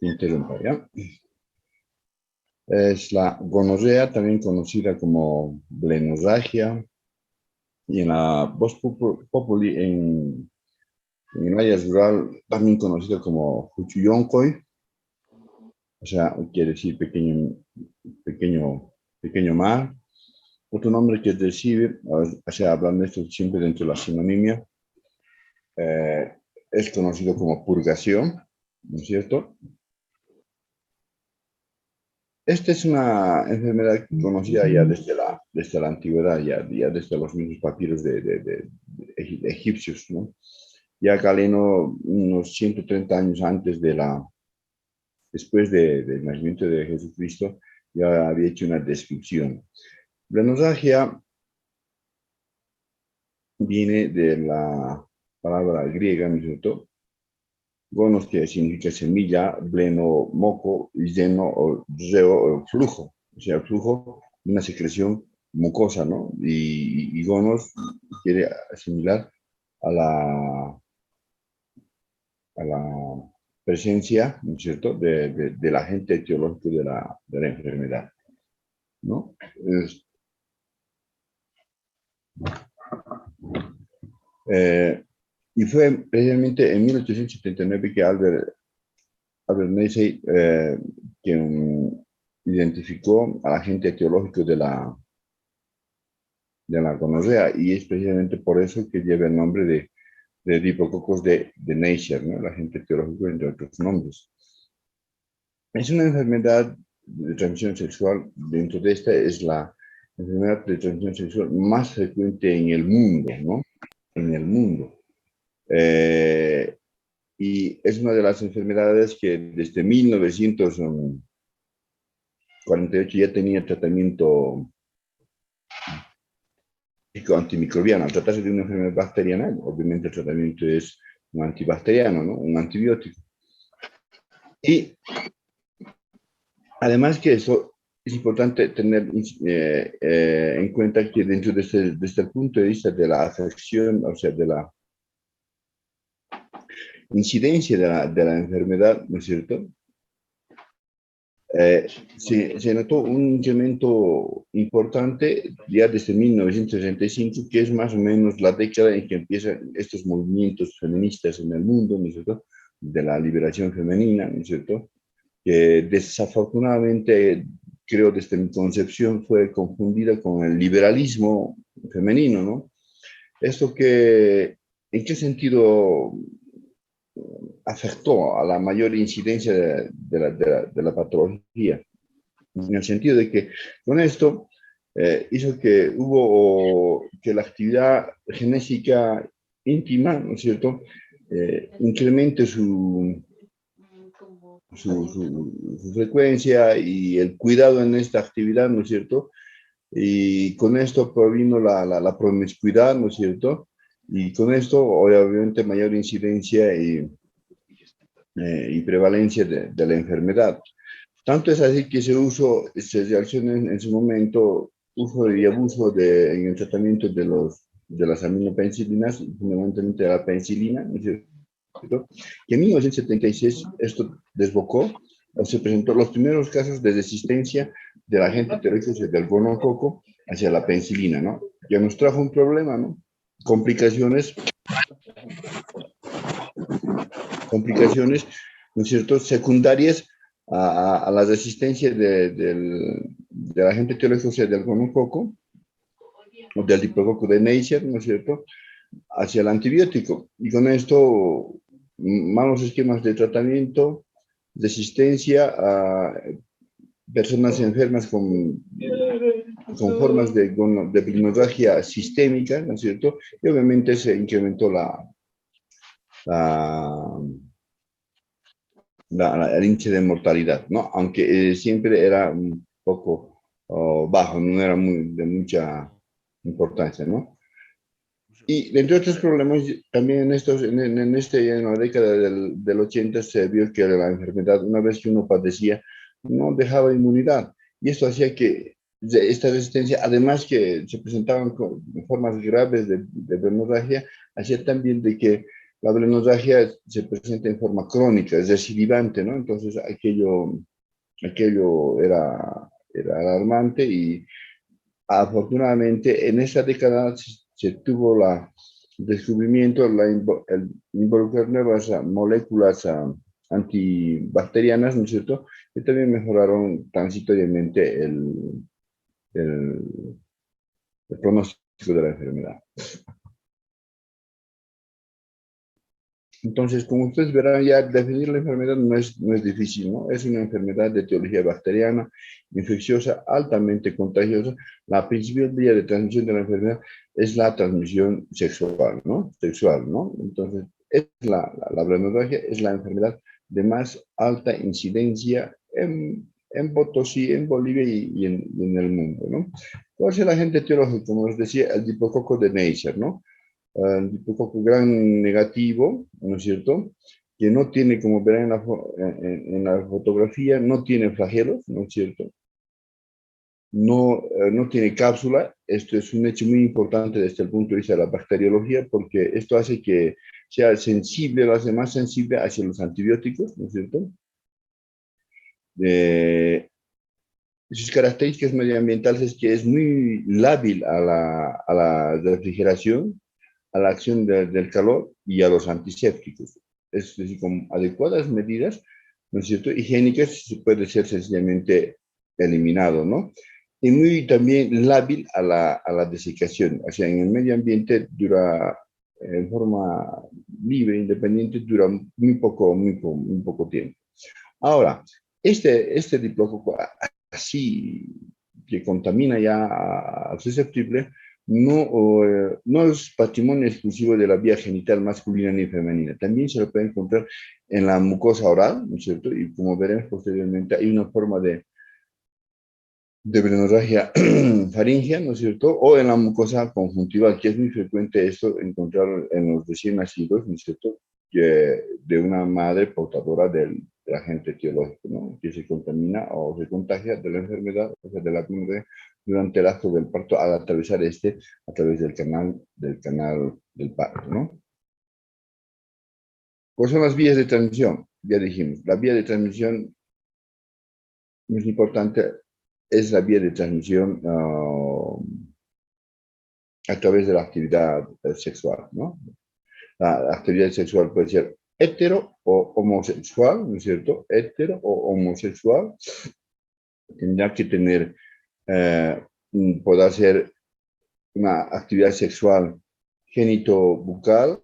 interrumpa, ¿ya? Es la gonorrea, también conocida como blenorragia, y en la voz populi, en el área rural, también conocida como Huchuyoncoy, o sea, quiere decir pequeño, pequeño mar. Otro nombre que recibe, o sea, hablando de esto siempre dentro de la sinonimia, eh, es conocido como purgación, ¿no es cierto? Esta es una enfermedad conocida ya desde la antigüedad, ya desde los mismos papiros de egipcios, ¿no? Ya Galeno, unos 130 años antes después del nacimiento de Jesucristo, ya había hecho una descripción. La nosargia viene de la palabra griega, ¿no es cierto? Gonos, que significa semilla, bleno, moco, y lleno o reo o flujo, o sea, flujo de una secreción mucosa, ¿no? Y gonos quiere asimilar a la presencia, ¿no es cierto?, del agente etiológico de la enfermedad, ¿no? Eh, y fue precisamente en 1879 que Albert Neisey, quien identificó al agente etiológico de la gonorrea, y es precisamente por eso que lleva el nombre de Diplococcus de Neisser, ¿no? El agente etiológico, entre otros nombres. Es una enfermedad de transmisión sexual. Dentro de esta es la enfermedad de transmisión sexual más frecuente en el mundo, ¿no? En el mundo. Y es una de las enfermedades que desde 1948 ya tenía tratamiento antimicrobiano. Al tratarse de una enfermedad bacteriana, obviamente el tratamiento es un antibacteriano, ¿no? Un antibiótico. Y además que eso es importante tener en cuenta que dentro desde el punto de vista de la afección, o sea, de la incidencia de la enfermedad, ¿no es cierto? Se notó un incremento importante ya desde 1965, que es más o menos la década en que empiezan estos movimientos feministas en el mundo, ¿no es cierto?, de la liberación femenina, ¿no es cierto?, que desafortunadamente, creo desde mi concepción, fue confundida con el liberalismo femenino, ¿no? Esto que, ¿en qué sentido afectó a la mayor incidencia de la patología? En el sentido de que con esto hizo que que la actividad genética íntima, ¿no es cierto?, incremente su frecuencia y el cuidado en esta actividad, ¿no es cierto? Y con esto provino la promiscuidad, ¿no es cierto? Y con esto, obviamente, mayor incidencia y prevalencia de la enfermedad. Tanto es así que se realizó en su momento uso y abuso en el tratamiento de las aminopenicilinas, fundamentalmente de la penicilina, ¿no es cierto? Y en 1976 esto desbocó, o se presentó los primeros casos de resistencia del agente etiológico del gonococo hacia la penicilina, ¿no? Ya nos trajo un problema, ¿no? Complicaciones, complicaciones, ¿no es cierto?, secundarias a la resistencia del agente etiológico, o sea, del gonococo, o del diplodocus de Neisser, ¿no es cierto?, hacia el antibiótico. Y con esto, malos esquemas de tratamiento, resistencia a personas enfermas con formas de pneumorragia sistémica, ¿no es cierto? Y obviamente se incrementó la, el índice de mortalidad, ¿no? Aunque siempre era un poco bajo, no era de mucha importancia, ¿no? Y entre otros problemas, también en la década del 80 se vio que la enfermedad, una vez que uno padecía, no dejaba inmunidad. Y esto hacía que esta resistencia, además que se presentaban con formas graves de hemorragia, hacía también de que la blenorragia se presenta en forma crónica, es recidivante, ¿no? Entonces aquello era alarmante y afortunadamente en esa década se tuvo el descubrimiento, el involucrar nuevas moléculas antibacterianas, ¿no es cierto? Que también mejoraron transitoriamente el, el pronóstico de la enfermedad. Entonces, como ustedes verán, ya definir la enfermedad no es difícil, ¿no? Es una enfermedad de etiología bacteriana, infecciosa, altamente contagiosa. La principal vía de transmisión de la enfermedad es la transmisión sexual, ¿no? Sexual, ¿no? Entonces, la blenorragia es la enfermedad de más alta incidencia en Potosí, en Bolivia y en el mundo, ¿no? ¿Cuál es el agente etiológico? Como les decía, el diplococco de Neisser, ¿no? Un gran negativo, ¿no es cierto? Que no tiene, como verán en la fotografía, no tiene flagelos, ¿no es cierto? No tiene cápsula. Esto es un hecho muy importante desde el punto de vista de la bacteriología, porque esto hace que sea sensible, lo hace más sensible hacia los antibióticos, ¿no es cierto? Sus características medioambientales es que es muy lábil a la refrigeración, a la acción del calor y a los antisépticos. Es decir, con adecuadas medidas, ¿no es cierto?, higiénicas, se puede ser sencillamente eliminado, ¿no? Y muy también lábil a la desecación. O sea, en el medio ambiente dura, en forma libre, independiente, dura muy poco tiempo. Ahora, este diplococo así que contamina ya al susceptible, no es patrimonio exclusivo de la vía genital masculina ni femenina. También se lo puede encontrar en la mucosa oral, ¿no es cierto? Y como veremos posteriormente, hay una forma de blenorragia faríngea, ¿no es cierto? O en la mucosa conjuntival, que es muy frecuente esto encontrar en los recién nacidos, ¿no es cierto? De una madre portadora del agente etiológico, ¿no? Que se contamina o se contagia de la enfermedad, o sea, de la blenorragia, durante el acto del parto al atravesar a través del canal del parto, ¿no? ¿Cuáles son las vías de transmisión? Ya dijimos, la vía de transmisión más importante es la vía de transmisión a través de la actividad sexual, ¿no? La actividad sexual puede ser hetero o homosexual, ¿no es cierto? Hetero o homosexual. Tendrá que tener, poder ser una actividad sexual genito-bucal,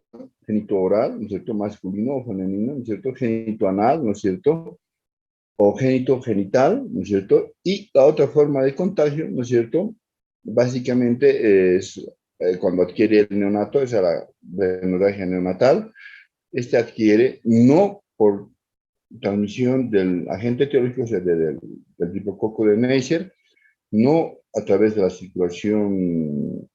genito-oral, ¿no es cierto? Masculino o femenino, ¿no es cierto? Genito-anal, ¿no es cierto? O genito-genital, ¿no es cierto? Y la otra forma de contagio, ¿no es cierto? Básicamente es cuando adquiere el neonato, esa es la hemorragia neonatal. Este adquiere no por transmisión del agente etiológico, o sea, del diplococco de Neisser, no a través de la circulación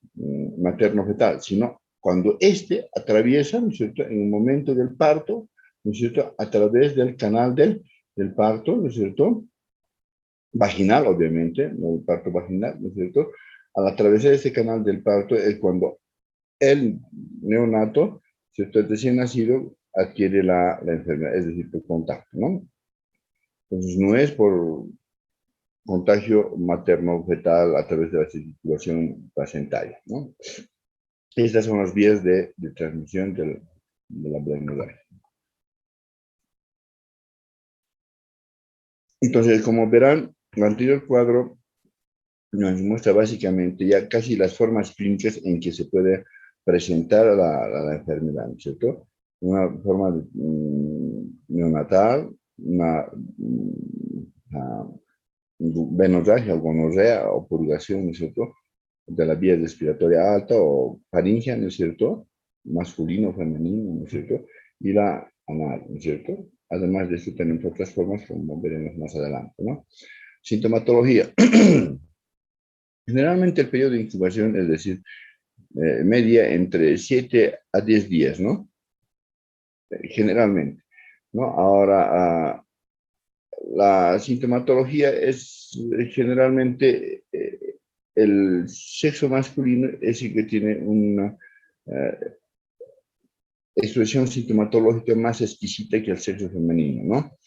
materno-fetal, sino cuando éste atraviesa, ¿no es cierto?, en el momento del parto, ¿no es cierto?, a través del canal del parto, ¿no es cierto?, vaginal, obviamente, no el parto vaginal, ¿no es cierto?, al atravesar ese canal del parto es cuando el neonato, ¿cierto?, el recién nacido, adquiere la enfermedad, es decir, por contacto, ¿no? Entonces, no es por contagio materno-fetal a través de la circulación placentaria, ¿no? Estas son las vías de transmisión de la blenorragia. Entonces, como verán, el anterior cuadro nos muestra básicamente ya casi las formas clínicas en que se puede presentar la enfermedad, ¿no es cierto? Una forma neonatal, una benorragia o gonorrea o purgación, ¿no es cierto?, de la vía respiratoria alta o faringea, ¿no es cierto?, masculino, femenino, ¿no es cierto?, y la anal, ¿no es cierto? Además de esto tenemos otras formas, como veremos más adelante, ¿no? Sintomatología. Generalmente el periodo de incubación, es decir, media entre 7 a 10 días, ¿no? Generalmente, ¿no? Ahora, la sintomatología es generalmente el sexo masculino es el que tiene una expresión sintomatológica más exquisita que el sexo femenino, ¿no?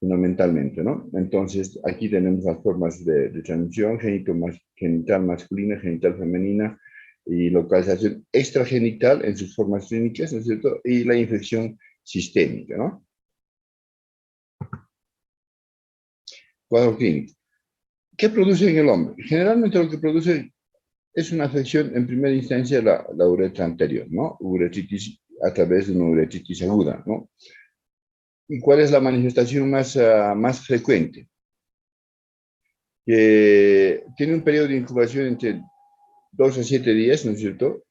Fundamentalmente, ¿no? Entonces, aquí tenemos las formas de transmisión, genital masculina, genital femenina, y localización extragenital en sus formas clínicas, ¿no es cierto? Y la infección sistémica, ¿no? Cuadro clínico. ¿Qué produce en el hombre? Generalmente lo que produce es una afección, en primera instancia, la uretra anterior, ¿no? Uretritis a través de una uretritis aguda, ¿no? ¿Y cuál es la manifestación más frecuente? Que tiene un periodo de incubación entre 2 a 7 días, ¿no es cierto?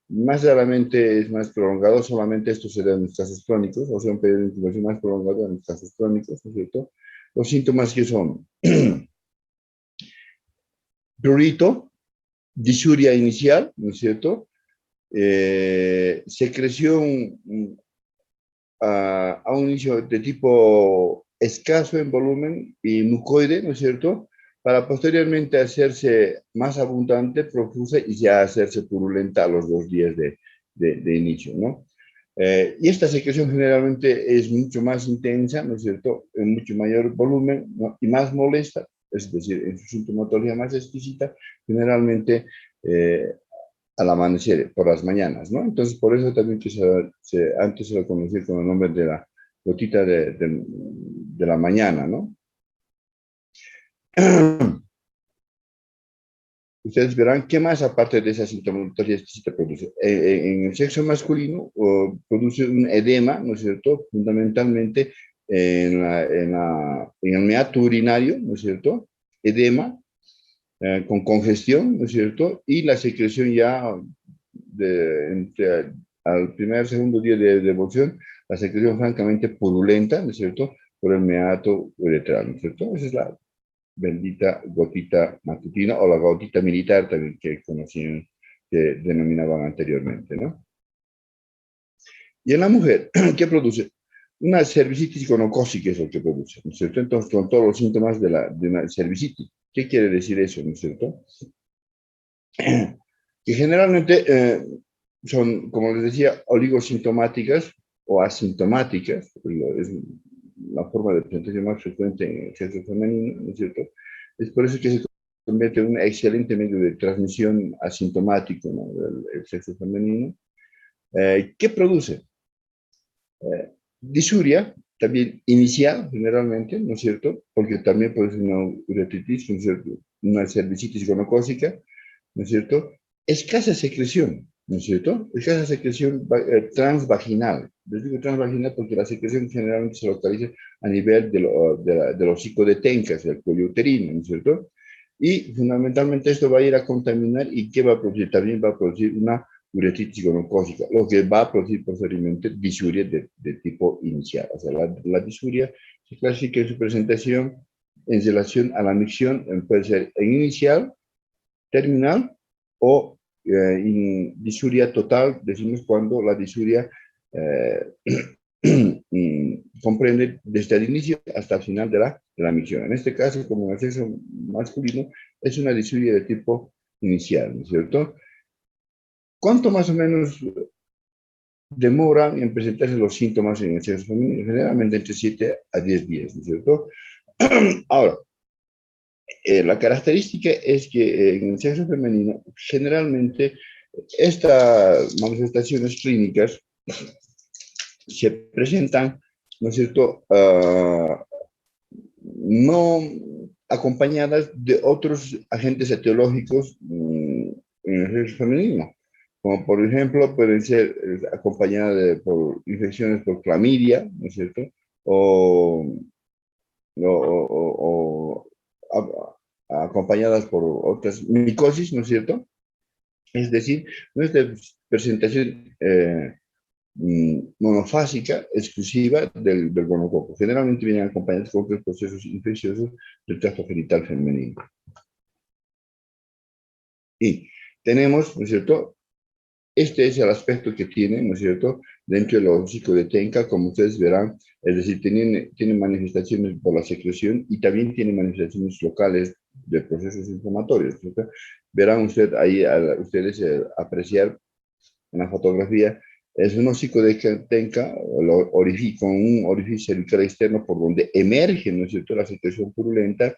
Más raramente es más prolongado, solamente esto se da en los casos crónicos, o sea, un periodo de incubación más prolongado en los casos crónicos, ¿no es cierto? Los síntomas que son prurito, disuria inicial, ¿no es cierto? Secreción a un inicio de tipo escaso en volumen y mucoide, ¿no es cierto? Para posteriormente hacerse más abundante, profusa y ya hacerse purulenta a los 2 días de inicio, ¿no? Y esta secreción generalmente es mucho más intensa, ¿no es cierto? En mucho mayor volumen, ¿no? Y más molesta, es decir, en su sintomatología más exquisita, generalmente al amanecer, por las mañanas, ¿no? Entonces, por eso también que antes se lo conocía con el nombre de la gotita de la mañana, ¿no? Ustedes verán qué más, aparte de esa sintomatología que se produce. En el sexo masculino produce un edema, ¿no es cierto? Fundamentalmente en el meato urinario, ¿no es cierto? Edema, con congestión, ¿no es cierto? Y la secreción ya al primer, segundo día de evolución, la secreción francamente purulenta, ¿no es cierto? Por el meato uretral, ¿no es cierto? Esa es la bendita gotita matutina o la gotita militar también que conocían, que denominaban anteriormente, ¿no? Y en la mujer, ¿qué produce? Una cervicitis gonocócica es lo que produce, ¿no es cierto? Entonces, con todos los síntomas de una cervicitis. ¿Qué quiere decir eso, no es cierto? Que generalmente son, como les decía, oligosintomáticas o asintomáticas, es la forma de presentación más frecuente en el sexo femenino, ¿no es cierto? Es por eso que se convierte en un excelente medio de transmisión asintomático, ¿no? El sexo femenino. ¿Qué produce? Disuria, también inicial generalmente, ¿no es cierto? Porque también puede ser una uretritis, ¿no es cierto? Una cervicitis gonocócica, ¿no es cierto? Escasa secreción, ¿no es cierto? Escasa secreción transvaginal. Les digo transvaginal porque la secreción generalmente se localiza a nivel del hocico de Tencas, del cuello uterino, ¿no es cierto? Y fundamentalmente esto va a ir a contaminar y ¿qué va a producir? También va a producir una uretritis gonocócica, lo que va a producir posteriormente disuria de tipo inicial. O sea, la disuria se clasifica en su presentación en relación a la micción, puede ser en inicial, terminal o disuria total, decimos cuando la disuria comprende desde el inicio hasta el final de la misión. En este caso, como en el sexo masculino, es una disuria de tipo inicial, ¿no es cierto? ¿Cuánto más o menos demoran en presentarse los síntomas en el sexo femenino? Generalmente entre 7 a 10 días, ¿no es cierto? Ahora, la característica es que en el sexo femenino, generalmente, estas manifestaciones clínicas se presentan, ¿no es cierto?, no acompañadas de otros agentes etiológicos en el sexo femenino, como por ejemplo pueden ser acompañadas por infecciones por clamidia, ¿no es cierto?, o, acompañadas por otras micosis, ¿no es cierto? Es decir, no es de presentación monofásica exclusiva del gonococo. Generalmente vienen acompañados con otros procesos infecciosos del tracto genital femenino. Y tenemos, ¿no es cierto? Este es el aspecto que tiene, ¿no es cierto?, dentro del hocico de Tenca, como ustedes verán, es decir, tiene manifestaciones por la secreción y también tiene manifestaciones locales de procesos inflamatorios, ¿cierto? Verán ustedes apreciar en la fotografía Es un hocico de tenca con un orificio cervical externo por donde emerge, ¿no es cierto?, la secreción purulenta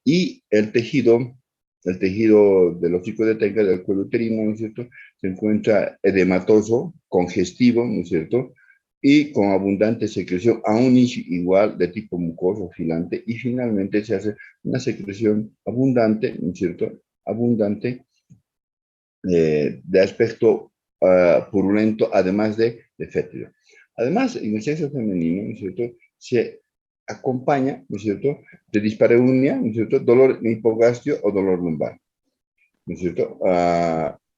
y el tejido del hocico de tenca del cuello uterino, ¿no es cierto?, se encuentra edematoso, congestivo, ¿no es cierto?, y con abundante secreción, aún igual de tipo mucoso, filante, y finalmente se hace una secreción abundante, ¿no es cierto?, abundante de aspecto purulento, además de fétido. Además, en el sexo femenino, ¿no es cierto?, se acompaña, ¿no es cierto?, de dispareunia, ¿no es cierto?, dolor en hipogastrio o dolor lumbar, ¿no es cierto?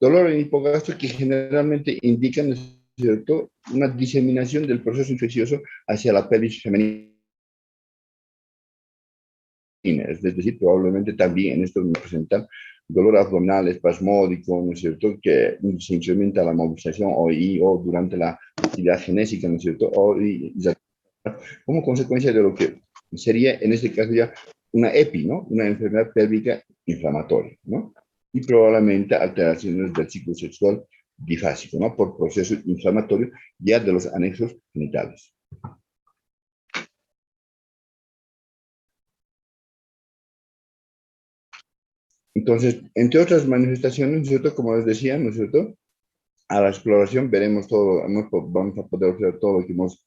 Dolor en hipogastrio que generalmente indica, ¿no es cierto?, una diseminación del proceso infeccioso hacia la pelvis femenina. Es decir, probablemente también en esto me presentan dolor abdominal espasmódico, ¿no es cierto?, que se incrementa la movilización o durante la actividad genésica, ¿no es cierto?, como consecuencia de lo que sería en este caso ya una EPI, ¿no?, una enfermedad pélvica inflamatoria, ¿no?, y probablemente alteraciones del ciclo sexual difásico, ¿no?, por procesos inflamatorios ya de los anexos genitales. Entonces, entre otras manifestaciones, ¿no es cierto?, como les decía, ¿no es cierto?, a la exploración veremos todo, vamos a poder observar todo lo que hemos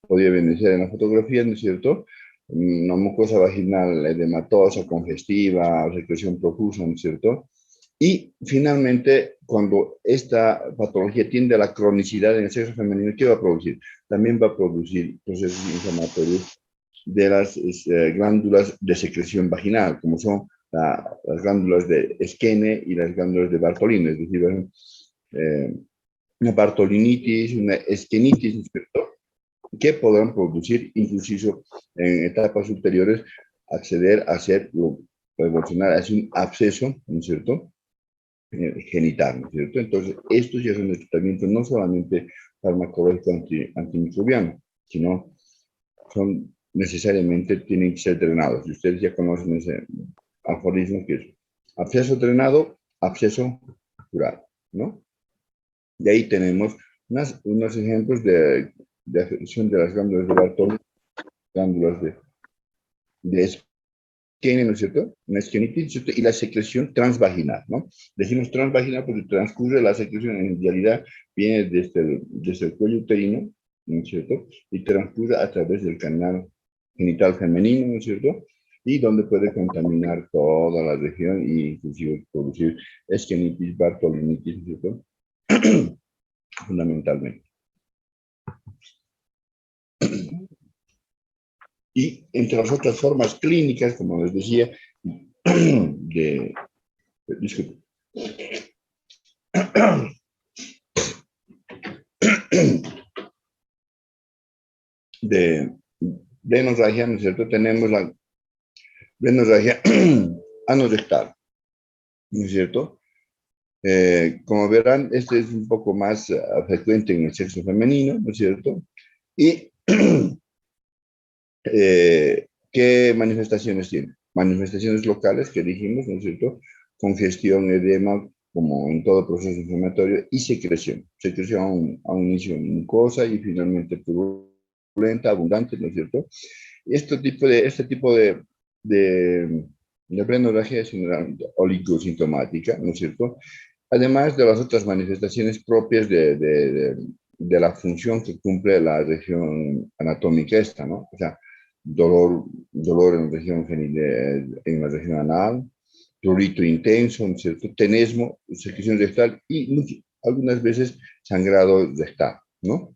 podido evidenciar en la fotografía, ¿no es cierto? Una mucosa vaginal edematosa, congestiva, secreción profusa, ¿no es cierto? Y finalmente, cuando esta patología tiende a la cronicidad en el sexo femenino, ¿qué va a producir? También va a producir procesos inflamatorios de las glándulas de secreción vaginal, como son las glándulas de Skene y las glándulas de Bartolina, es decir, eh, una bartolinitis, una esquenitis, ¿no es cierto?, que podrán producir, incluso en etapas superiores, acceder a ser, evolucionar hacia un absceso, ¿no es cierto?, genital, ¿no es cierto? Entonces, estos ya son el tratamiento no solamente farmacológico antimicrobiano, sino son necesariamente tienen que ser drenados. Y ustedes ya conocen ese aforismo que es absceso drenado, absceso curado, ¿no? Y ahí tenemos unos ejemplos de afección de las glándulas de Bartoli, glándulas de Skene, ¿no es cierto? Una esquenitis, ¿no es cierto? Y la secreción transvaginal, ¿no? Decimos transvaginal porque transcurre la secreción, en realidad viene desde el cuello uterino, ¿no es cierto?, y transcurre a través del canal genital femenino, ¿no es cierto?, y donde puede contaminar toda la región e inclusive producir esquenitis, bartolinitis, ¿no es cierto?, fundamentalmente. Y entre las otras formas clínicas, como les decía, de, disculpe, de venorragia, ¿no es cierto? Tenemos la venorragia anorrectal, ¿no es cierto? Como verán, este es un poco más frecuente en el sexo femenino, ¿no es cierto? Y ¿qué manifestaciones tiene? Manifestaciones locales que dijimos, ¿no es cierto? Congestión, edema, como en todo proceso inflamatorio, y secreción. Secreción a un inicio mucosa y finalmente purulenta, abundante, ¿no es cierto? Este tipo de plenorragia es generalmente oligosintomática, ¿no es cierto? Además de las otras manifestaciones propias de la función que cumple la región anatómica esta, ¿no? O sea, dolor en la región anal, prurito intenso, ¿no es cierto?, tenesmo, secreción rectal y algunas veces sangrado rectal, ¿no?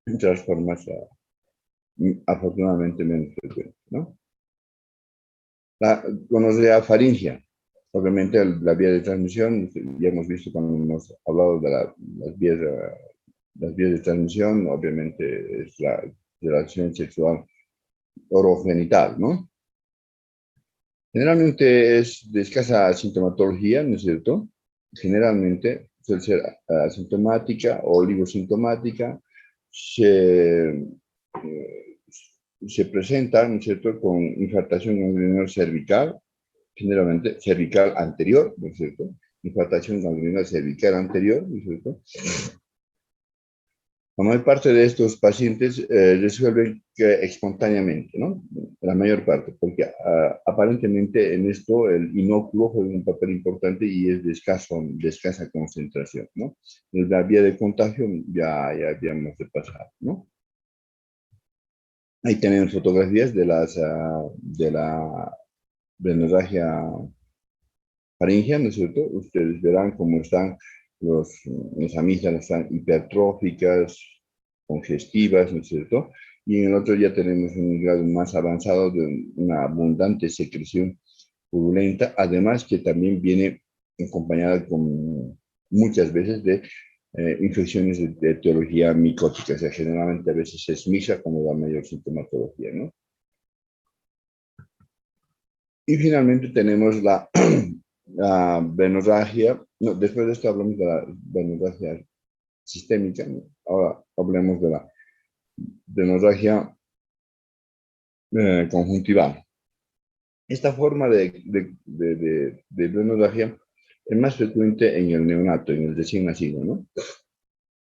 Entre las formas afortunadamente menos frecuentes, ¿no? La gonorrea faríngea, obviamente la vía de transmisión, ya hemos visto cuando hemos hablado de las vías de transmisión, obviamente es la relación sexual orogenital, ¿no? Generalmente es de escasa sintomatología, ¿no es cierto? Generalmente suele ser asintomática o oligosintomática, se, se presenta, ¿no es cierto?, con infartación ganglionar cervical, generalmente cervical anterior, ¿no es cierto? Infartación ganglionar cervical anterior, ¿no es cierto? La mayor parte de estos pacientes resuelven espontáneamente, ¿no? La mayor parte, porque aparentemente en esto el inóculo juega un papel importante y es de escasa concentración, ¿no? En la vía de contagio ya habíamos de pasar, ¿no? Ahí tenemos fotografías de la hemorragia faringea, ¿no es cierto? Ustedes verán cómo están las amígdalas, están hipertróficas, congestivas, ¿no es cierto? Y en el otro ya tenemos un grado más avanzado de una abundante secreción purulenta, además que también viene acompañada con muchas veces de infecciones de etiología micótica, o sea, generalmente a veces es mixta como la mayor sintomatología, ¿no? Y finalmente tenemos la hemorragia, no, después de esto hablamos de la hemorragia sistémica, ¿no? Ahora hablemos de la hemorragia conjuntival. Esta forma de hemorragia es más frecuente en el neonato, en el recién nacido, ¿no?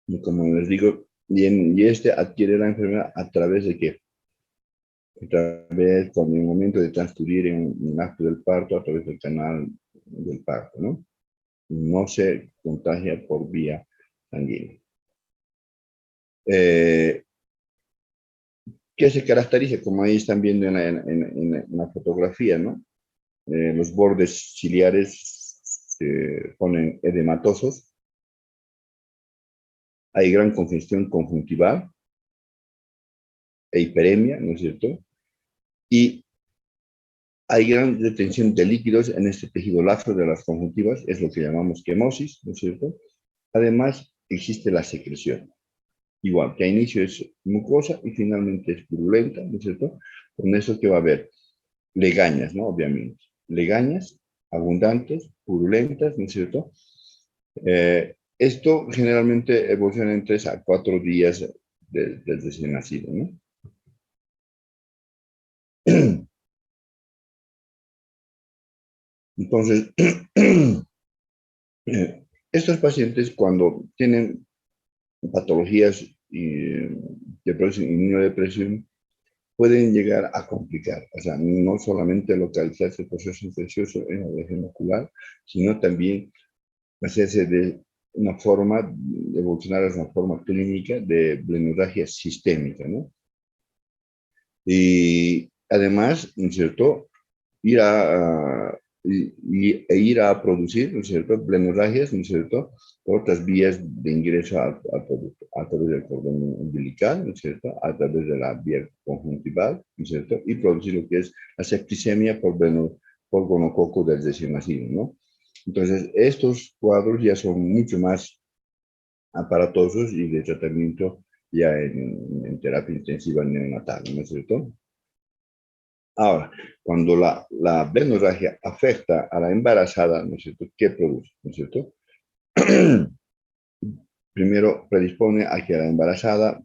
Y como les digo, y este adquiere la enfermedad a través de qué? A través, con el momento de transcurrir en un acto del parto, a través del canal del parto, ¿no? No se contagia por vía sanguínea. Eh, ¿Qué se caracteriza? Como ahí están viendo en la fotografía, ¿no? Los bordes ciliares se ponen edematosos, hay gran congestión conjuntival e hiperemia, ¿no es cierto? Y hay gran retención de líquidos en este tejido laxo de las conjuntivas, es lo que llamamos quemosis, ¿no es cierto? Además, existe la secreción. Igual, que a inicio es mucosa y finalmente es purulenta, ¿no es cierto? Con eso que va a haber legañas, ¿no? Obviamente. Legañas abundantes, purulentas, ¿no es cierto? Esto generalmente evoluciona en 3 a 4 días del recién nacido, ¿no? Entonces, estos pacientes cuando tienen patologías que producen inmunodepresión pueden llegar a complicar, o sea, no solamente localizarse el proceso infeccioso en la región ocular, sino también hacerse de una forma, evolucionar a una forma clínica de hemorragia sistémica, ¿no? Y además, ¿no es cierto?, ir ir a producir, ¿no es cierto?, hemorragias, ¿no es cierto?, por otras vías de ingreso al producto, a través del cordón umbilical, ¿no es cierto?, a través de la vía conjuntival, ¿no es cierto?, y producir lo que es la septicemia por gonococo del recién nacido, ¿no? Entonces, estos cuadros ya son mucho más aparatosos y de tratamiento ya en terapia intensiva neonatal, ¿no es cierto? Ahora, cuando la hemorragia afecta a la embarazada, ¿no es cierto? ¿Qué produce? ¿No es cierto? Primero predispone a que la embarazada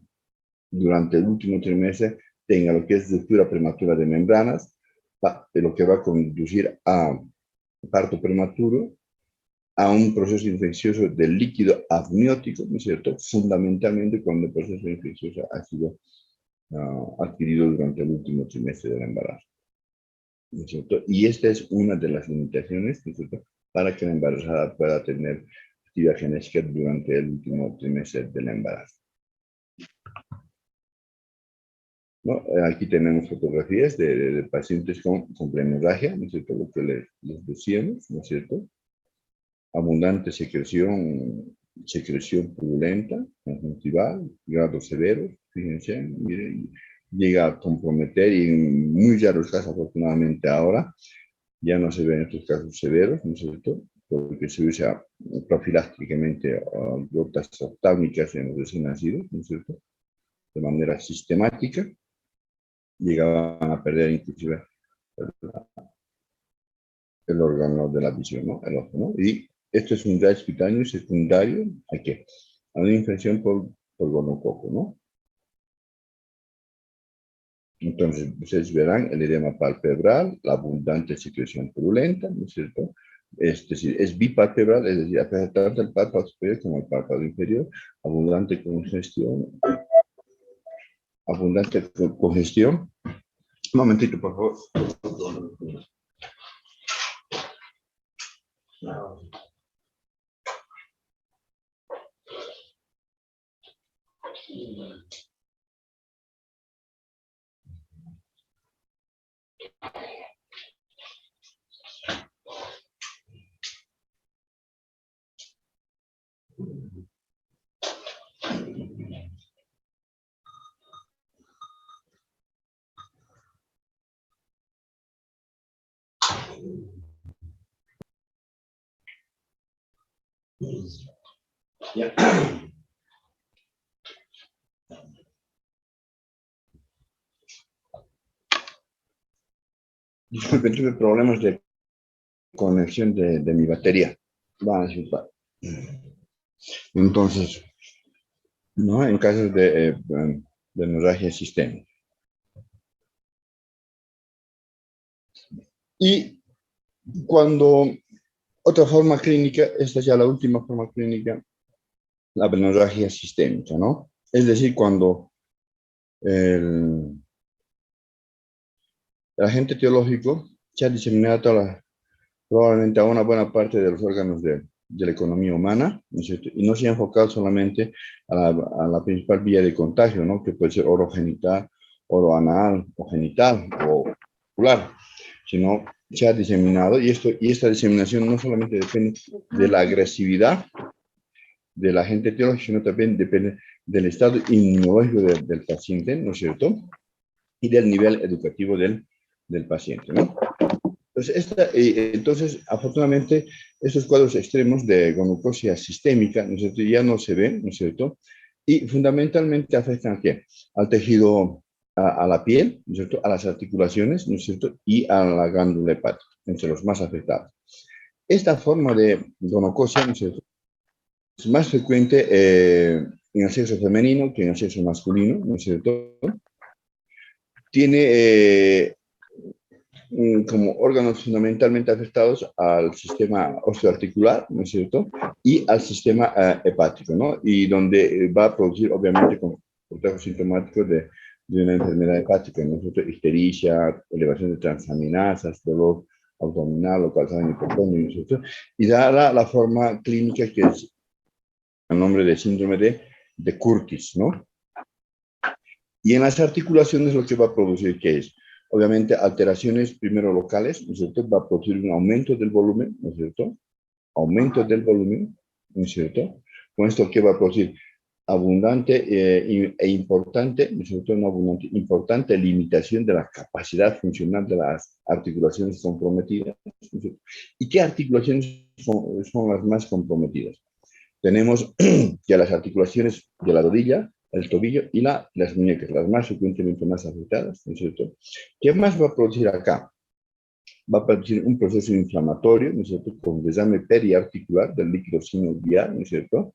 durante el último trimestre tenga lo que es ruptura prematura de membranas, lo que va a conducir a parto prematuro, a un proceso infeccioso del líquido amniótico, ¿no es cierto? Fundamentalmente cuando el proceso infeccioso ha sido adquirido durante el último trimestre del embarazo, ¿no es cierto? Y esta es una de las limitaciones, ¿no es cierto?, para que la embarazada pueda tener actividad genética durante el último trimestre del embarazo, ¿no? Aquí tenemos fotografías de pacientes con hemorragia, ¿no es cierto?, lo que les decíamos, ¿no es cierto?, abundante secreción purulenta, conjuntival, grados severos, fíjense, miren, llega a comprometer y en muy raros casos, afortunadamente ahora, ya no se ven estos casos severos, ¿no es cierto?, porque se usa profilácticamente gotas oftálmicas en los recién nacidos, ¿no es cierto?, de manera sistemática, llegaban a perder inclusive el órgano de la visión, ¿no?, el ojo, ¿no? Y esto es un rash cutáneo secundario a qué? A una infección por gonococo, ¿no? Entonces, ustedes verán el edema palpebral, la abundante secreción purulenta, ¿no es cierto? es decir, es bipalpebral, es decir, afecta tanto el párpado superior como el párpado inferior, abundante congestión. Un momentito, por favor. Ya. Disculpe, tuve problemas de conexión de mi batería. Va a disculpar. Entonces, ¿no? En casos de hemorragia sistémica. Y cuando otra forma clínica, esta es ya la última forma clínica, la hemorragia sistémica, ¿no? Es decir, cuando el agente etiológico se ha diseminado probablemente a una buena parte de los órganos de la economía humana, ¿no es cierto? Y no se ha enfocado solamente a la principal vía de contagio, ¿no? Que puede ser orogenital, oroanal, o genital, o ocular, sino se ha diseminado, y esta diseminación no solamente depende de la agresividad del agente etiológico, sino también depende del estado inmunológico del paciente, ¿no es cierto? Y del nivel educativo del paciente, ¿no? Entonces, afortunadamente, estos cuadros extremos de gonocosia sistémica, ¿no es cierto?, ya no se ven, ¿no es cierto? Y fundamentalmente afectan ¿a qué? Al tejido, a la piel, ¿no es cierto?, a las articulaciones, ¿no es cierto?, y a la glándula hepática, entre los más afectados. Esta forma de gonocosia, ¿no es cierto?, es más frecuente en el sexo femenino que en el sexo masculino, ¿no es cierto? Tiene como órganos fundamentalmente afectados al sistema osteoarticular, ¿no es cierto? Y al sistema hepático, ¿no? Y donde va a producir, obviamente, complejos sintomáticos de una enfermedad hepática, ¿no es cierto? Ictericia, elevación de transaminasas, dolor abdominal, localizado en el hipotonio, ¿no es cierto? Y da la forma clínica que es el nombre de síndrome de Curtis, ¿no? Y en las articulaciones lo que va a producir, ¿qué es? Obviamente, alteraciones primero locales, ¿no es cierto? Va a producir un aumento del volumen, ¿no es cierto? Aumento del volumen, ¿no es cierto? Con esto, ¿qué va a producir? Abundante e importante, ¿no es cierto? Una abundante, importante limitación de la capacidad funcional de las articulaciones comprometidas, ¿no es cierto? ¿Y qué articulaciones son las más comprometidas? Tenemos ya las articulaciones de la rodilla, el tobillo y las muñecas, las más frecuentemente más afectadas, ¿no es cierto? ¿Qué más va a producir acá? Va a producir un proceso inflamatorio, ¿no es cierto? Con desame periarticular del líquido sinovial, ¿no es cierto?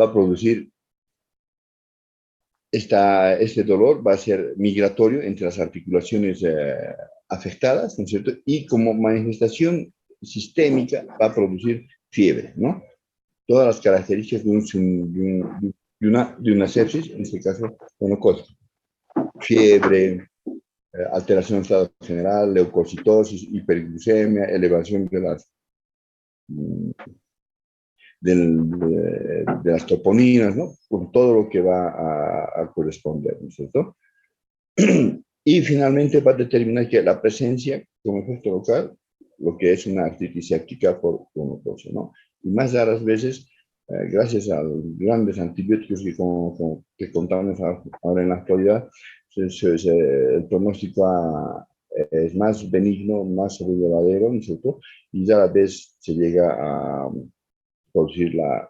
Va a producir este dolor, va a ser migratorio entre las articulaciones afectadas, ¿no es cierto? Y como manifestación sistémica va a producir fiebre, ¿no? Todas las características de una sepsis, en este caso, gonocosia. Fiebre, alteración del estado general, leucocitosis, hiperglucemia, elevación de las toponinas, ¿no? Con todo lo que va a corresponder, ¿no es cierto? Y finalmente va a determinar que la presencia, como efecto local, lo que es una artritis ciática por gonocosia, ¿no? Y más de las veces, gracias a los grandes antibióticos que contamos ahora en la actualidad, el pronóstico es más benigno, más sobrellevadero, ¿no es cierto? Y ya a la vez se llega a producir la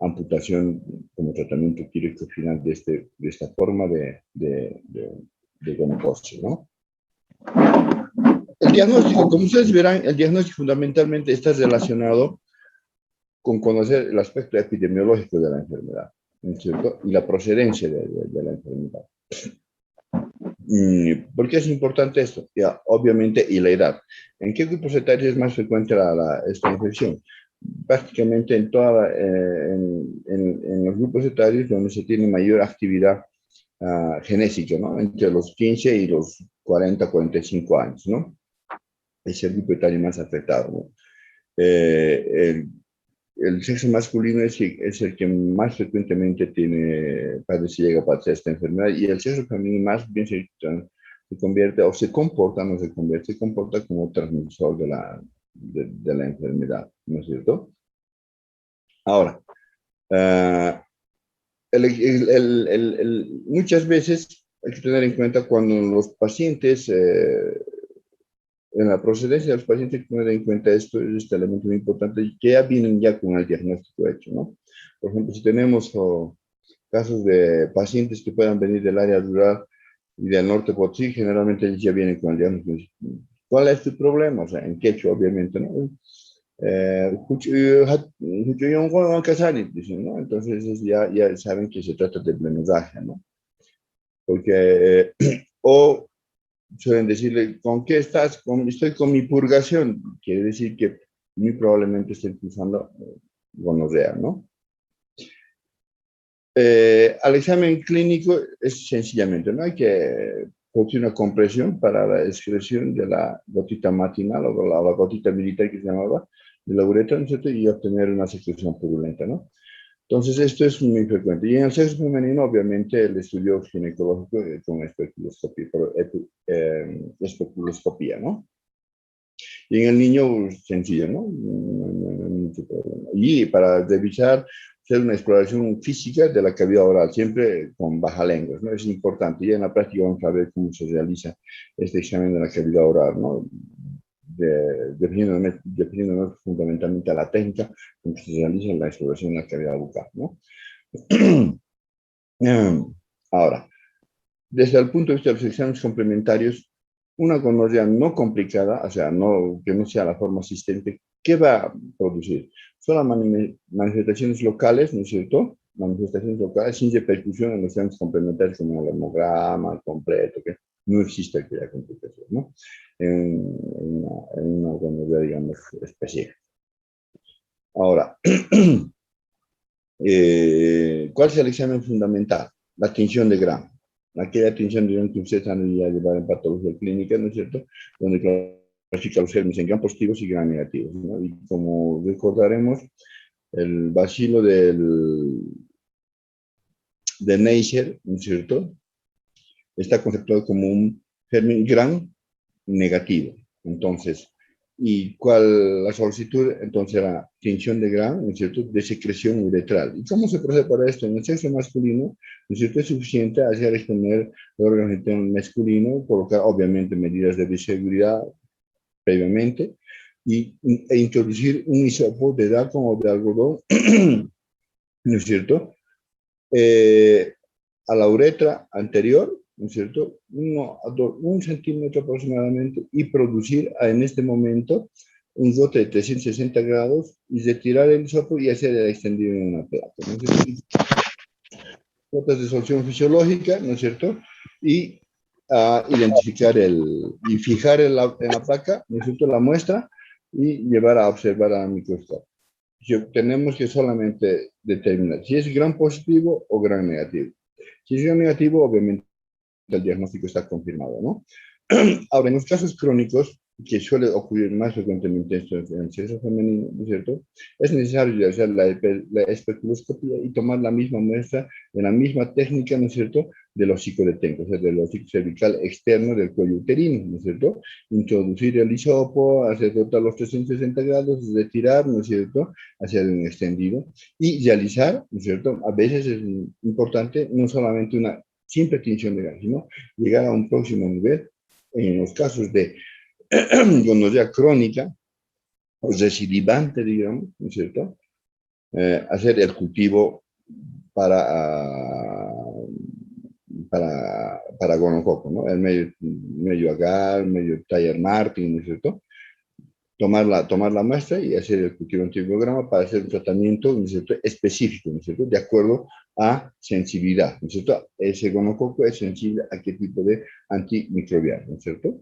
amputación como tratamiento quirúrgico final de esta forma de gonocosia, ¿no? El diagnóstico, como ustedes verán, el diagnóstico fundamentalmente está relacionado con conocer el aspecto epidemiológico de la enfermedad, ¿no es cierto? Y la procedencia de la enfermedad. ¿Por qué es importante esto? Ya, obviamente, y la edad. ¿En qué grupos etarios es más frecuente esta infección? Prácticamente en los grupos etarios donde se tiene mayor actividad genética, ¿no? Entre los 15 y los 45 años, ¿no? Es el grupo etario más afectado, ¿no? Eh, el sexo masculino es el que más frecuentemente llega a padecer esta enfermedad, y el sexo femenino más bien se convierte o se comporta, no se convierte, se comporta como transmisor de la enfermedad, ¿no es cierto? Ahora, uh, muchas veces hay que tener en cuenta cuando los pacientes en la procedencia de los pacientes hay que tener en cuenta este elemento muy importante, que ya vienen ya con el diagnóstico hecho, ¿no? Por ejemplo, si tenemos casos de pacientes que puedan venir del área rural y del norte Potosí, generalmente ellos ya vienen con el diagnóstico. ¿Cuál es tu problema? O sea, en quechua, obviamente, ¿no? Dicen, ¿no? Entonces ya saben que se trata de blenudaje, ¿no? Porque, o suelen decirle, ¿con qué estás? Estoy con mi purgación. Quiere decir que muy probablemente estén usando gonorrea, ¿no? Al examen clínico es sencillamente, ¿no? Hay que producir una compresión para la excreción de la gotita matinal o la gotita militar que se llamaba, de la uretra, ¿no es cierto? Y obtener una secreción purulenta, ¿no? Entonces, esto es muy frecuente. Y en el sexo femenino, obviamente, el estudio ginecológico con especuloscopía, ¿no? Y en el niño, sencillo, ¿no? No hay mucho problema. Y para revisar, hacer una exploración física de la cavidad oral, siempre con baja lengua, ¿no? Es importante. Y en la práctica vamos a ver cómo se realiza este examen de la cavidad oral, ¿no? Definiéndonos fundamentalmente a la técnica con que se realiza la exploración de la cavidad bucal, ¿no? Ahora, desde el punto de vista de los exámenes complementarios, una gonorrea no complicada, o sea, que no sea la forma asistente, ¿qué va a producir? Son manifestaciones locales, ¿no es cierto? Manifestaciones locales sin repercusión en los exámenes complementarios como el hemograma, el completo, que no existe aquella complicación, ¿no? En una gonorrea, digamos, específica. Ahora, ¿cuál es el examen fundamental? La tinción de Gram. Aquella tinción de Gram que ustedes han ido a llevar en patología clínica, ¿no es cierto? Donde clasifica los gérmenes en Gram positivos y Gram negativos, ¿no? Y como recordaremos, el bacilo de Neisser, ¿no es cierto? Está conceptuado como un germen Gram negativo. Entonces, ¿y cuál la solicitud? Entonces, la tinción de Gram, ¿no es cierto?, de secreción uretral. ¿Y cómo se procede para esto? En el sexo masculino, ¿no es cierto?, es suficiente hacer exponer el órgano genital masculino, colocar obviamente medidas de bioseguridad previamente, e introducir un hisopo de daco o de algodón, ¿no es cierto?, a la uretra anterior, ¿no es cierto?, 1 centímetro aproximadamente, y producir en este momento un dote de 360 grados y retirar el hisopo y hacer el extendido en una placa, ¿no es cierto? Notas de solución fisiológica, ¿no es cierto? Y identificar y fijar en la placa, ¿no es cierto?, la muestra, y llevar a observar al microscopio. Tenemos que solamente determinar si es gran positivo o gran negativo. Si es gran negativo, obviamente el diagnóstico está confirmado, ¿no? Ahora, en los casos crónicos, que suele ocurrir más frecuentemente en el sexo femenino, ¿no es cierto?, es necesario realizar la especuloscopía y tomar la misma muestra de la misma técnica, ¿no es cierto?, del hocico de Tenco, o sea, del hocico cervical externo del cuello uterino, ¿no es cierto?, introducir el hisopo, hacer total los 360 grados, retirar, ¿no es cierto?, hacer un extendido y realizar, ¿no es cierto?, a veces es importante no solamente una simple tinción de gas, sino llegar a un próximo nivel en los casos de gonorrea crónica o recidivante, digamos, ¿no es cierto? Hacer el cultivo para, para gonococo, ¿no? El medio agar, medio Taller Martin, ¿no es cierto? tomar la muestra y hacer el cultivo antibiograma para hacer un tratamiento, ¿no es cierto?, específico, ¿no es cierto?, de acuerdo a sensibilidad, ¿no es cierto? Ese gonococo es sensible a qué tipo de antimicrobial, ¿no es cierto?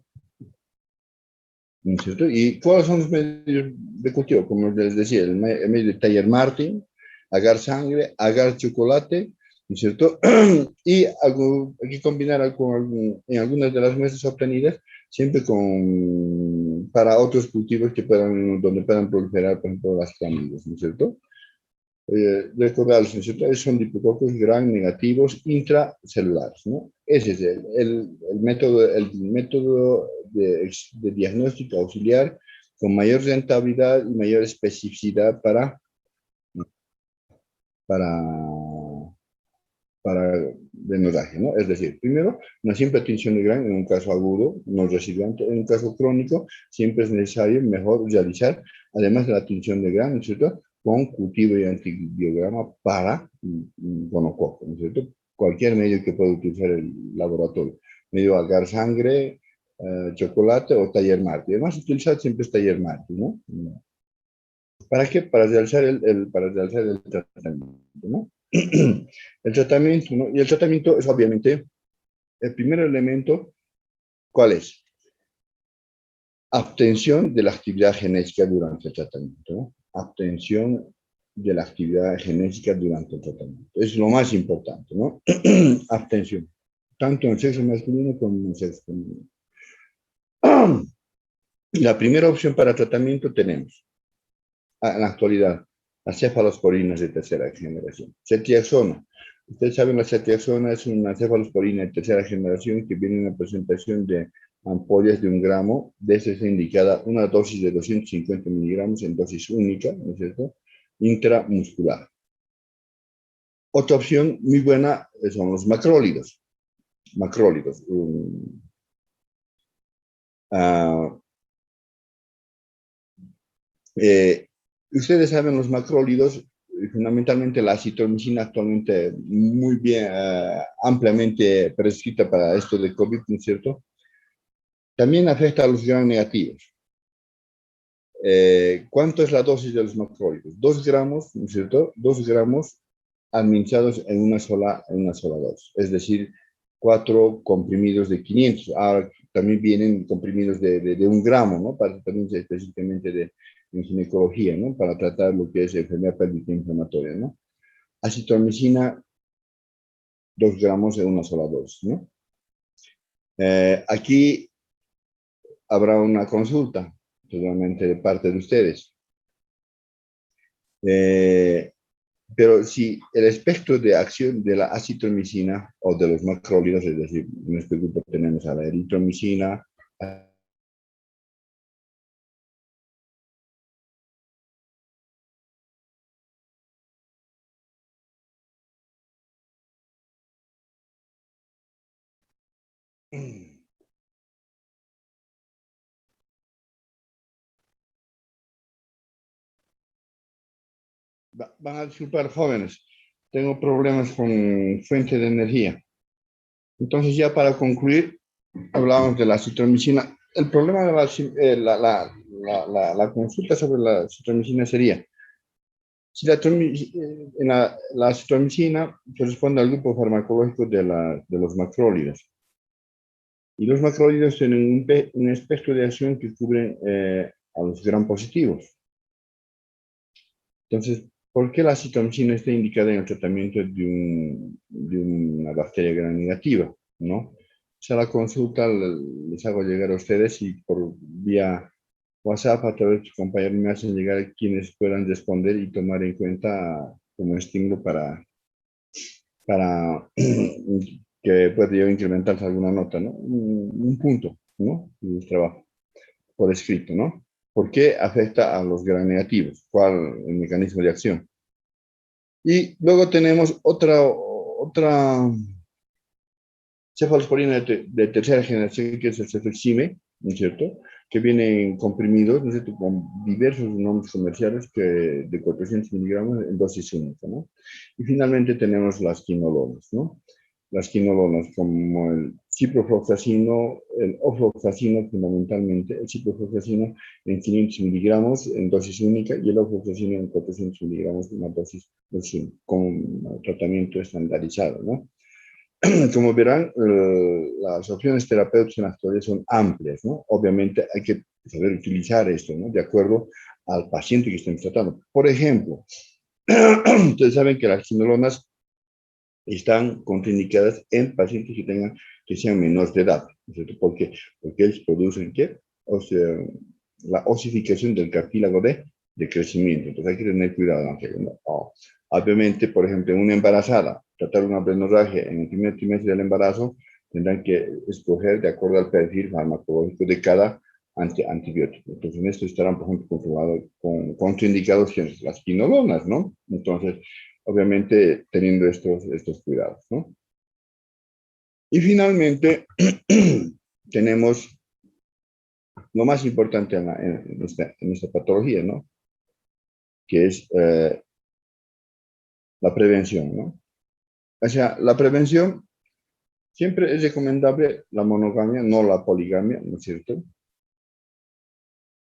¿No es cierto? ¿Y cuáles son los medios de cultivo? Como les decía, el medio de Taller Martin, agar sangre, agar chocolate, ¿no es cierto? Y hay que combinar en algunas de las muestras obtenidas, siempre para otros cultivos donde puedan proliferar, por ejemplo, las clamidias, ¿no es cierto? Recordarles, ¿no es cierto? Son diplococcus gram negativos intracelulares, ¿no? Ese es el método de diagnóstico auxiliar con mayor rentabilidad y mayor especificidad para, para drenaje, ¿no? Es decir, primero, una simple tinción de Gram en un caso agudo, no residuante. En un caso crónico, siempre es necesario mejor realizar, además de la tinción de Gram, ¿no es cierto?, con cultivo y antibiograma para gonococo, ¿no es cierto? Cualquier medio que pueda utilizar el laboratorio. Medio agar sangre, chocolate o Taller Martin. Además, utilizar siempre es Taller Martin, ¿no? ¿Para qué? Para realizar el tratamiento, ¿no? El tratamiento, ¿no? Y el tratamiento es obviamente el primer elemento, ¿cuál es? Abstención de la actividad genética durante el tratamiento, ¿no? Abstención de la actividad genética durante el tratamiento. Es lo más importante, ¿no? Abstención, tanto en el sexo masculino como en el sexo femenino. La primera opción para tratamiento tenemos, en la actualidad, las cefalosporinas de tercera generación. Cetiazona. Ustedes saben, la cetiazona es una cefalosporina de tercera generación que viene en la presentación de ampollas de 1 gramo. De esa es indicada una dosis de 250 miligramos en dosis única, ¿no es cierto?, intramuscular. Otra opción muy buena son los macrólidos. Macrólidos. Ustedes saben, los macrólidos, fundamentalmente la acitromicina actualmente muy bien, ampliamente prescrita para esto de COVID, ¿no es cierto?, también afecta a los gram negativos. ¿Cuánto es la dosis de los macrólidos? 2 gramos, ¿no es cierto?, 2 gramos administrados en una sola dosis, es decir, 4 comprimidos de 500. Ahora también vienen comprimidos de 1 gramo, ¿no?, para tratamientos específicamente en ginecología, ¿no?, para tratar lo que es enfermedad pélvica inflamatoria, ¿no? Acitromicina, 2 gramos en una sola dosis, ¿no? Aquí habrá una consulta, totalmente de parte de ustedes. Pero si el espectro de acción de la acitromicina o de los macrólidos, es decir, en este grupo tenemos a la eritromicina, van a disculpar, jóvenes, tengo problemas con fuente de energía. Entonces, ya para concluir, hablábamos de la citromicina. El problema de la consulta sobre la citromicina sería, si la citromicina corresponde al grupo farmacológico de los macrólidos. Y los macrólidos tienen un espectro de acción que cubre a los gram positivos. Entonces, ¿por qué la citromicina está indicada en el tratamiento de una bacteria gram negativa? ¿No? O sea, la consulta les hago llegar a ustedes y por vía WhatsApp a través de sus compañeros me hacen llegar quienes puedan responder y tomar en cuenta como estímulo para que pueda yo incrementarse alguna nota, ¿no? Un punto, ¿no?, del trabajo por escrito, ¿no? ¿Por qué afecta a los gram negativos? ¿Cuál es el mecanismo de acción? Y luego tenemos otra cefalosporina de tercera generación, que es el cefixime, ¿no es cierto?, que viene en comprimidos, ¿no es cierto?, con diversos nombres comerciales de 400 miligramos en dosis única, ¿no? Y finalmente tenemos las quinolonas, ¿no? Las quinolonas como el ciprofloxacino, el ofloxacino fundamentalmente, el ciprofloxacino en 500 miligramos en dosis única y el ofloxacino en 400 miligramos en una dosis con tratamiento estandarizado, ¿no? Como verán, las opciones terapéuticas en la actualidad son amplias, ¿no? Obviamente hay que saber utilizar esto, ¿no? De acuerdo al paciente que estemos tratando. Por ejemplo, ustedes saben que las quinolonas están contraindicadas en pacientes que sean menores de edad, ¿no es cierto? Porque ellos producen, ¿qué? O sea, la osificación del cartílago de crecimiento. Entonces hay que tener cuidado, ¿no? Obviamente, por ejemplo, en una embarazada, tratar una plenorragia en el primer trimestre del embarazo, tendrán que escoger de acuerdo al perfil farmacológico de cada antibiótico. Entonces, en esto estarán, por ejemplo, controlados con contraindicados las quinolonas, ¿no? Entonces, obviamente, teniendo estos cuidados, ¿no? Y finalmente, tenemos lo más importante en esta patología, ¿no? Que es la prevención, ¿no? O sea, la prevención siempre es recomendable la monogamia, no la poligamia, ¿no es cierto?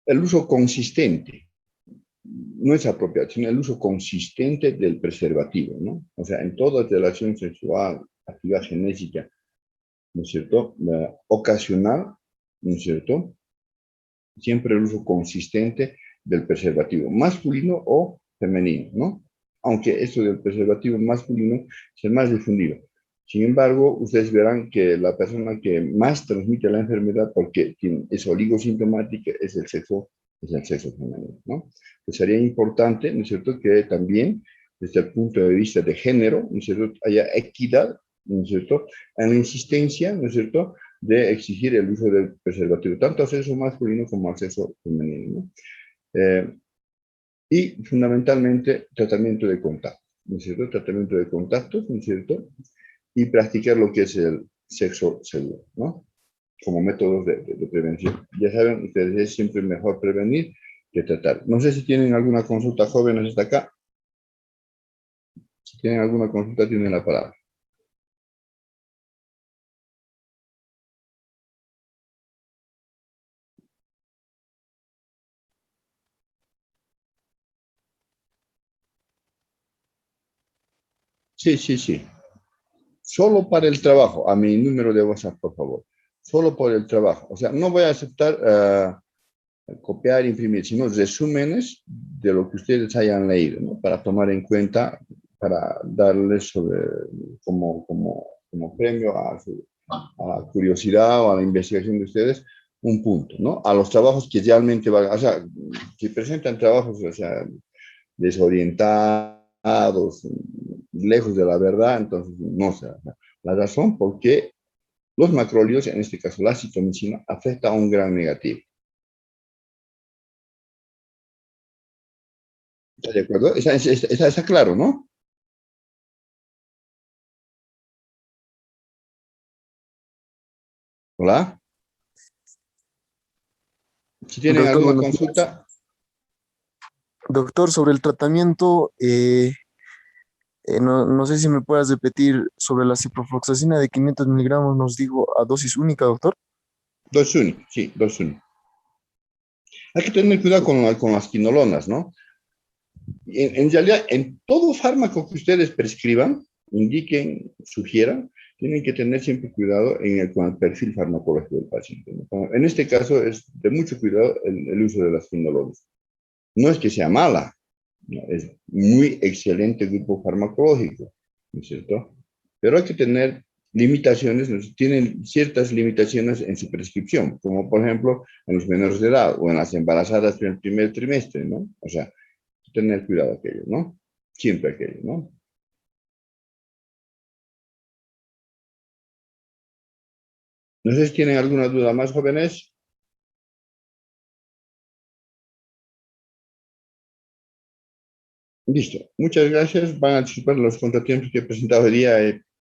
El uso consistente, no es apropiado, sino el uso consistente del preservativo, ¿no? O sea, en toda relación sexual, actividad genética, ¿no es cierto? Ocasional, ¿no es cierto? Siempre el uso consistente del preservativo, masculino o femenino, ¿no? Aunque esto del preservativo masculino es el más difundido. Sin embargo, ustedes verán que la persona que más transmite la enfermedad porque es oligosintomática es el sexo femenino, ¿no? Pues sería importante, ¿no es cierto?, que también desde el punto de vista de género, ¿no es cierto?, haya equidad, ¿no es cierto?, en la insistencia, ¿no es cierto?, de exigir el uso del preservativo, tanto acceso masculino como acceso femenino, ¿no? Y fundamentalmente tratamiento de contacto, ¿no es cierto? Tratamiento de contactos, ¿no es cierto? Y practicar lo que es el sexo seguro, ¿no? Como métodos de prevención. Ya saben, ustedes es siempre mejor prevenir que tratar. No sé si tienen alguna consulta, jóvenes hasta acá. Si tienen alguna consulta, tienen la palabra. Sí, sí, sí. Solo para el trabajo, a mi número de WhatsApp, por favor. Solo por el trabajo. O sea, no voy a aceptar copiar, imprimir, sino resúmenes de lo que ustedes hayan leído, ¿no? Para tomar en cuenta, para darles como premio a la curiosidad o a la investigación de ustedes un punto, ¿no? A los trabajos que realmente van, o sea, si presentan trabajos, o sea, desorientados, lejos de la verdad, entonces no sé. La razón por qué los macrólidos, en este caso la citomicina, afecta a un gran negativo. ¿Está de acuerdo? Está claro, ¿no? Hola. Si tienen Doctor, alguna buenos días. consulta, Doctor, sobre el tratamiento, no sé si me puedas repetir sobre la ciprofloxacina de 500 miligramos, nos dijo a dosis única, doctor. 2-1, sí, 2-1. Hay que tener cuidado con las quinolonas, ¿no? En realidad, en todo fármaco que ustedes prescriban, indiquen, sugieran, tienen que tener siempre cuidado con el perfil farmacológico del paciente, ¿no? En este caso es de mucho cuidado el uso de las quinolonas. No es que sea mala, ¿no? Es muy excelente grupo farmacológico, ¿no es cierto? Pero hay que tener limitaciones, ¿no? Tienen ciertas limitaciones en su prescripción, como por ejemplo en los menores de edad o en las embarazadas en el primer trimestre, ¿no? O sea, tener cuidado aquello, ¿no? Siempre aquello, ¿no? No sé si tienen alguna duda más, jóvenes. Listo. Muchas gracias. Van a disculpar los contratiempos que he presentado hoy día.